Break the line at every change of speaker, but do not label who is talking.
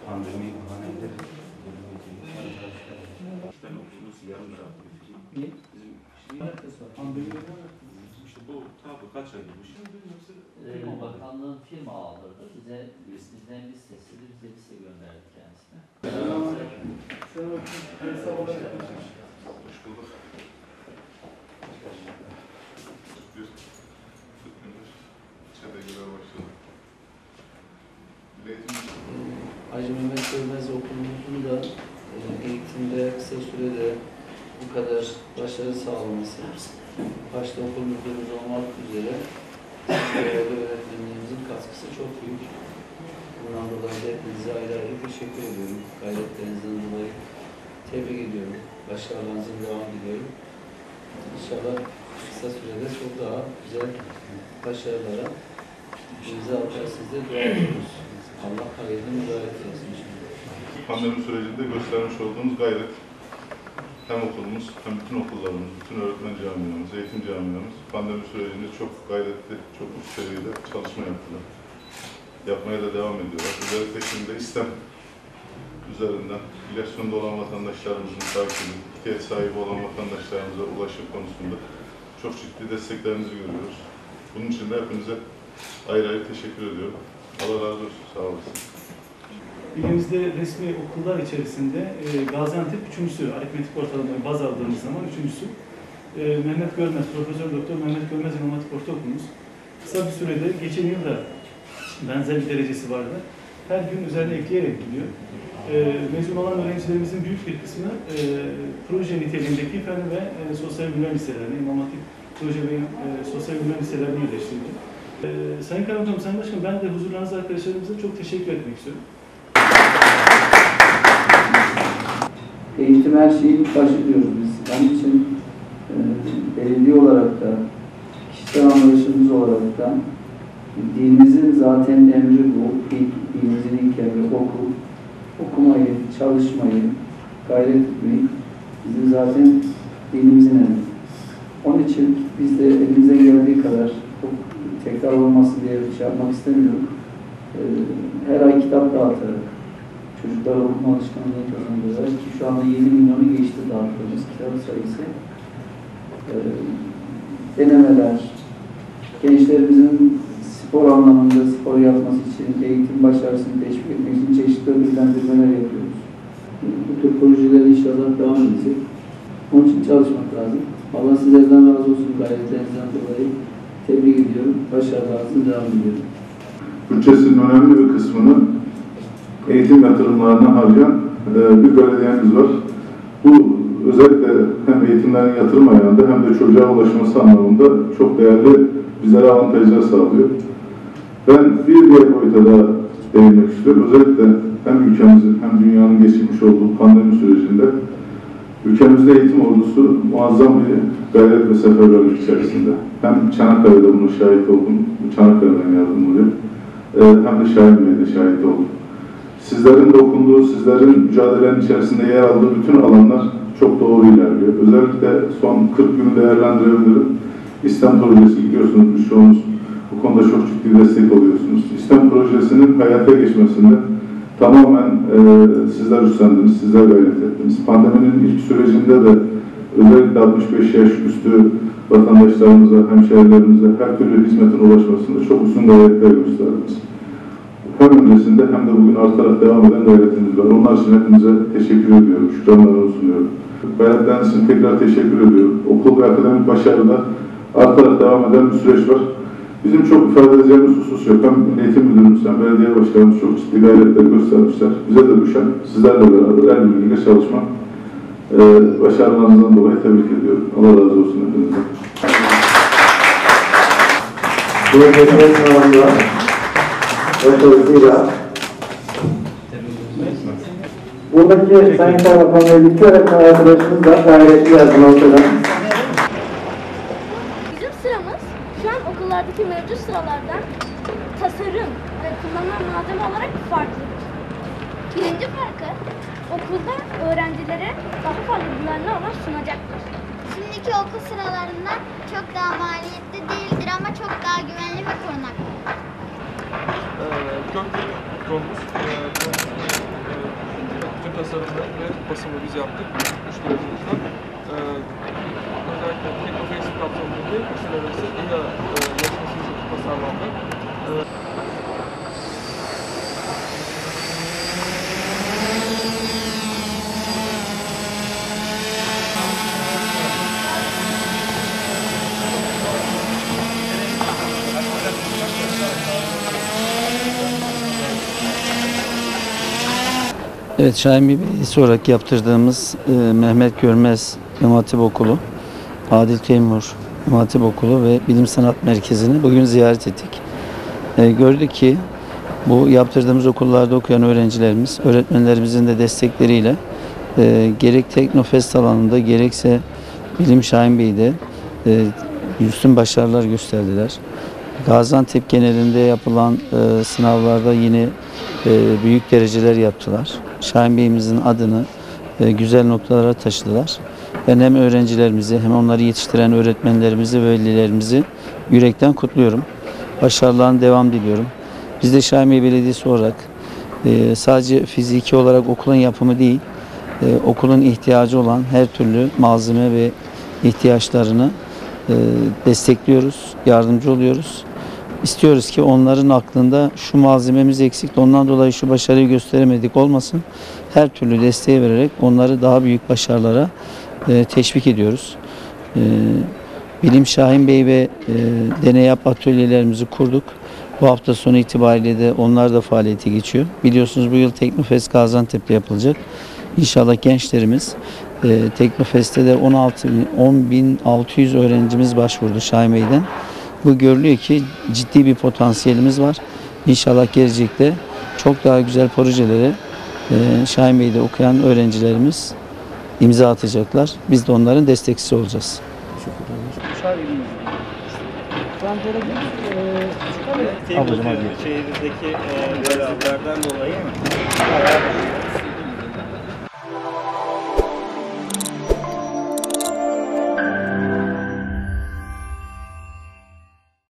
pandemi bahaneyle işte okulumuz yarım bıraktı.
Niye?
Bizim pandemi işte bu tabi kaç ay olmuş?
Bakanlığın firma aldırdı. Bizden listesi, biz de liste gönderdik kendisine.
Hoş bulduk.
Hacı Mehmet Görmez okulumuzun da eğitimde kısa sürede bu kadar başarı sağlaması, başta okul müdürümüz olmak üzere değerli öğretmenlerimizin katkısı çok büyük. Bundan dolayı da hepinize ayrı ayrı teşekkür ediyorum. Gayretlerinizden dolayı tebrik ediyorum. Başarılarınızın devam diliyorum. İnşallah kısa sürede çok daha güzel başarılara imza atarsınız diye dua ediyoruz. Allah hayırlı mübarek etsin.
Pandemi sürecinde göstermiş olduğumuz gayret, hem okulumuz hem bütün okullarımız, bütün öğretmen camiamız, eğitim camiamız pandemi sürecinde çok gayretli, çok üst seviyede çalışma yaptılar. Yapmaya da devam ediyorlar. Özellikle şimdi İSTEM üzerinden ilaçsonda olan vatandaşlarımızın takibi, ihtiyaç sahibi olan vatandaşlarımıza ulaşım konusunda çok ciddi desteklerinizi görüyoruz. Bunun için de hepinize ayrı ayrı teşekkür ediyorum. Allah razı olsun, sağ olasın.
İlimizde resmi okullar içerisinde Gaziantep 3.'sü, aritmetik ortalamayı baz aldığımız zaman 3.'sü. Mehmet Görmez, Profesör Doktor Mehmet Görmez İmam Hatip Ortaokulumuz. Kısa bir sürede, geçen yıl da benzer bir derecesi vardı. Her gün üzerine ekleyerek gidiyor. Mezun olan öğrencilerimizin büyük bir kısmı proje niteliğindeki fen ve sosyal bilimler liselerini, İmam Hatip proje ve sosyal bilimler liselerini birleştirdi. Sayın Kaymakam, Sayın Başkanım, ben de huzurlarınızda arkadaşlarımıza çok teşekkür etmek istiyorum.
Eğitim her şeyin başı diyoruz biz. Onun için belediye olarak da, kişisel anlayışımız olarak da dinimizin zaten emri bu. Dinimizin ilk emri okul. Okumayı, çalışmayı, gayret etmeyi bizim zaten dinimizin emri. Onun için biz de elimize geldiği kadar tekrar olması diye bir şey yapmak istemiyorum. Her ay kitap dağıtarak, çocuklara okuma alışkanlığı kazandırarak ki şu anda 7 milyonu geçti dağıttığımız kitap sayısı. Denemeler, gençlerimizin spor anlamında spor yapması için, eğitim başarısını teşvik etmek için çeşitli ödüllendirmeler yapıyoruz. Bu tür projeler inşallah devam edecek. Onun için çalışmak lazım. Allah sizlerden razı olsun, gayretlerinizden dolayı tebrik ediyorum. Başarılarınızın devam ediyorum.
Bütçesinin önemli bir kısmını eğitim yatırımlarına harcayan bir belediyemiz var. Bu özellikle hem eğitimlerin yatırım ayağında hem de çocuğa ulaşması anlamında çok değerli, bizlere avantajlar sağlıyor. Ben bir diğer boyuta da değinmek istiyorum. Özellikle hem ülkemizin hem dünyanın geçirmiş olduğu pandemi sürecinde ülkemizde eğitim ordusu muazzam bir gayret ve seferberlik içerisinde. Hem Çanakkale'de buna şahit oldum, Çanakkale'den yardım oluyor. Hem de Şahin Bey'de şahit oldum. Sizlerin dokunduğu, sizlerin mücadelenin içerisinde yer aldığı bütün alanlar çok doğru ilerliyor. Özellikle son 40 günü değerlendirebilirim. İSTEM projesi biliyorsunuz, birçoğunuz bu konuda çok ciddi destek oluyorsunuz. İSTEM projesinin hayata geçmesinde tamamen sizler üstlendiniz, sizler gayret ettiniz. Pandeminin ilk sürecinde de özellikle 65 yaş üstü vatandaşlarımıza, hemşehrilerimize her türlü hizmetin ulaşmasında çok uzun gayretler gösterdiniz. Hem öncesinde hem de bugün artarak devam eden gayretiniz var. Onlar için hepinize teşekkür ediyorum, şükranlarımı sunuyorum. Gayretleriniz için tekrar teşekkür ediyorum. Okul ve akademik başarıda artarak devam eden bir süreç var. Bizim çok ifade edeceğimiz husus yok. Hem eğitim müdürümüz hem belediye başkanımız çok ciddi gayretler göstermişler. Bize de düşen sizlerle beraber el birliğiyle çalışmak. Başarılarınızdan dolayı tebrik ediyorum. Allah razı olsun hepinizden.
Bölgesel sınavında başarısıyla buradaki Sayın Kaymakam ve bütün öğretmen arkadaşımız da gayretli yazdım ortadan.
Bizim sıramız şu an okullardaki mevcut sıralardan tasarım ve kullanılan malzeme olarak farklıdır. Birinci farkı, okulda öğrencilere daha fazla güvenli alan sunacaktır.
Şimdiki okul sıralarından çok daha maliyetli değildir ama çok daha güvenli ve korunaklıdır.
Gökdelen okulumuz tasarımı ve basımı biz yaptık müşterimizle. Özellikle Teknofest kapsamında uluslararası İHA yarışması için tasarlandı.
Evet, Şahin Bey Belediyesi olarak yaptırdığımız Mehmet Görmez İmam Hatip Okulu, Adil Teymur İmam Hatip Okulu ve Bilim Sanat Merkezi'ni bugün ziyaret ettik. Gördük ki bu yaptırdığımız okullarda okuyan öğrencilerimiz, öğretmenlerimizin de destekleriyle gerek Teknofest alanında gerekse Bilim Şahin Bey'de üstün başarılar gösterdiler. Gaziantep genelinde yapılan sınavlarda yine büyük dereceler yaptılar. Şahin Bey'imizin adını güzel noktalara taşıdılar. Ben hem öğrencilerimizi hem onları yetiştiren öğretmenlerimizi ve velilerimizi yürekten kutluyorum. Başarılarına devam diliyorum. Biz de Şahin Bey Belediyesi olarak sadece fiziki olarak okulun yapımı değil, okulun ihtiyacı olan her türlü malzeme ve ihtiyaçlarını destekliyoruz, yardımcı oluyoruz. İstiyoruz ki onların aklında şu malzememiz eksikti, ondan dolayı şu başarıyı gösteremedik olmasın. Her türlü desteği vererek onları daha büyük başarılara teşvik ediyoruz. Bilim Şahin Bey ve deney yap atölyelerimizi kurduk. Bu hafta sonu itibariyle de onlar da faaliyete geçiyor. Biliyorsunuz bu yıl Teknofest Gaziantep'te yapılacak. İnşallah gençlerimiz Teknofest'te de 10.600 öğrencimiz başvurdu Şahin Bey'den. Bu görülüyor ki ciddi bir potansiyelimiz var. İnşallah gelecekte çok daha güzel projelere Şahin Bey'de okuyan öğrencilerimiz imza atacaklar. Biz de onların destekçisi olacağız.
Şehirdeki görevlerden dolayı